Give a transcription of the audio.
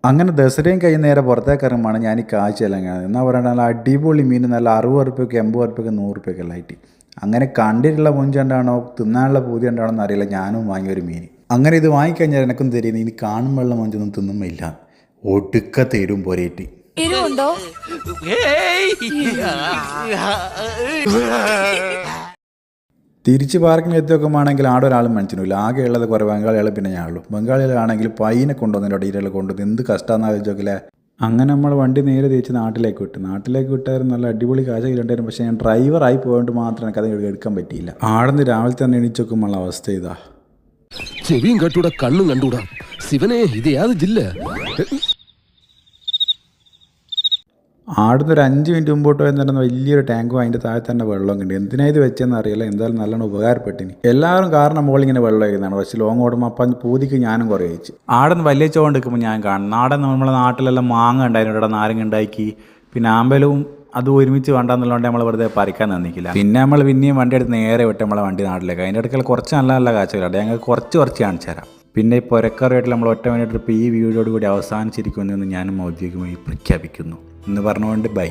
അങ്ങനെ ദസറയും കഴിഞ്ഞ് നേരെ പുറത്തേക്ക് ഇറങ്ങുമ്പോൾ ഞാൻ ഈ കാഴ്ചയെല്ലാം കാണുന്നത്. എന്നാൽ പറയുക നല്ല അടിപൊളി മീൻ, നല്ല 60 ഉറുപ്പ്യക്ക് 80 ഉറുപ്പ്യക്ക് 100 ഉറുപ്പ്യക്ക് എല്ലാം ആയിട്ട്. അങ്ങനെ കണ്ടിട്ടുള്ള മൊഞ്ച് കണ്ടാണോ തിന്നാനുള്ള പൂതി കണ്ടാണോ എന്നറിയില്ല, ഞാനും വാങ്ങിയൊരു മീൻ. അങ്ങനെ ഇത് വാങ്ങിക്കഴിഞ്ഞാൽ എനക്കും തരുന്നത് ഇനി കാണുമ്പോഴുള്ള മൊഞ്ചൊന്നും തിന്നുമില്ല, ഒടുക്ക തരും പോരേറ്റ്. തിരിച്ച് പാർക്കിന് എത്തി നോക്കുമ്പോഴാണെങ്കിൽ ആടെ ഒരാളും മനസ്സിനില്ല. ആകെ ഉള്ളത് കുറേ ബംഗാളികൾ, പിന്നെ ഞാനുള്ളൂ. ബംഗാളികളാണെങ്കിൽ പയ്യനെ കൊണ്ടുവന്നിട്ട് ഇടയിലുള്ള കൊണ്ടുവന്ന് എന്ത് കഷ്ടമാണെന്ന് ആലോചിച്ചോക്കില്ലേ. അങ്ങനെ നമ്മൾ വണ്ടി നേരെ തിരിച്ച് നാട്ടിലേക്ക് വിട്ടു. നാട്ടിലേക്ക് വിട്ടായിരുന്നു നല്ല അടിപൊളി കാഴ്ച കിട്ടുണ്ടായിരുന്നു. പക്ഷേ ഞാൻ ഡ്രൈവറായി പോയതുകൊണ്ട് മാത്രം എനിക്കത് എടുക്കാൻ പറ്റിയില്ല. ആടുന്ന് രാവിലെ തന്നെ എണീച്ച് നോക്കുമ്പോൾ അവസ്ഥ ഇതാ. ചെവിയും കണ്ടൂടാ, കണ്ണും കണ്ടൂടാ. ശിവനെ, ഇത് യാത് ജില്ല. ആടുന്ന് ഒരു 5 മിനിറ്റ് മുമ്പോട്ട് പോയി തന്നെ വലിയൊരു ടാങ്കും അതിൻ്റെ താഴെ തന്നെ വെള്ളം ഉണ്ട്. എന്തിനാ ഇത് വെച്ചതെന്ന് അറിയില്ല, എന്തായാലും നല്ലോണം ഉപകാരപ്പെട്ടിനി. എല്ലാവരും കാരണം മുകളിൽ ഇങ്ങനെ വെള്ളം കഴിക്കുന്നതാണ്. പക്ഷേ ലോങ് ഓടുമ്പോൾ അപ്പം പൂതിക്ക് ഞാനും കുറേ കഴിച്ചു. ആടുന്ന് വലിയ ചോണ്ട് നിൽക്കുമ്പോൾ ഞാൻ കാണും. നമ്മളെ നാട്ടിലെല്ലാം മാങ്ങ ഉണ്ടായിരുന്നു, ഇവിടെ നാരങ്ങ ഉണ്ടാക്കി, പിന്നെ ആമ്പലും അത് ഒരുമിച്ച് വേണ്ടെന്നുള്ളതുകൊണ്ട് നമ്മൾ വെറുതെ പറിക്കാൻ തന്നിക്കില്ല. പിന്നെ നമ്മൾ പിന്നെയും വണ്ടി എടുത്ത് നേരെ വിട്ട് നമ്മളെ വണ്ടി നാട്ടിലേക്ക്. അതിൻ്റെ ഇടയ്ക്ക് കുറച്ച് നല്ല നല്ല കാഴ്ചകളുണ്ട്, ഞങ്ങൾ കുറച്ച് കാണിച്ചു തരാം. പിന്നെ ഈ പുരക്കറിയായിട്ട് നമ്മൾ ഒറ്റ മിനിറ്റ് ട്രിപ്പ് ഈ വീഡിയോയോട് കൂടി അവസാനിച്ചിരിക്കുമെന്ന് ഞാനും ഔദ്യോഗികമായി പ്രഖ്യാപിക്കുന്നു എന്ന് പറഞ്ഞുകൊണ്ട് ബൈ.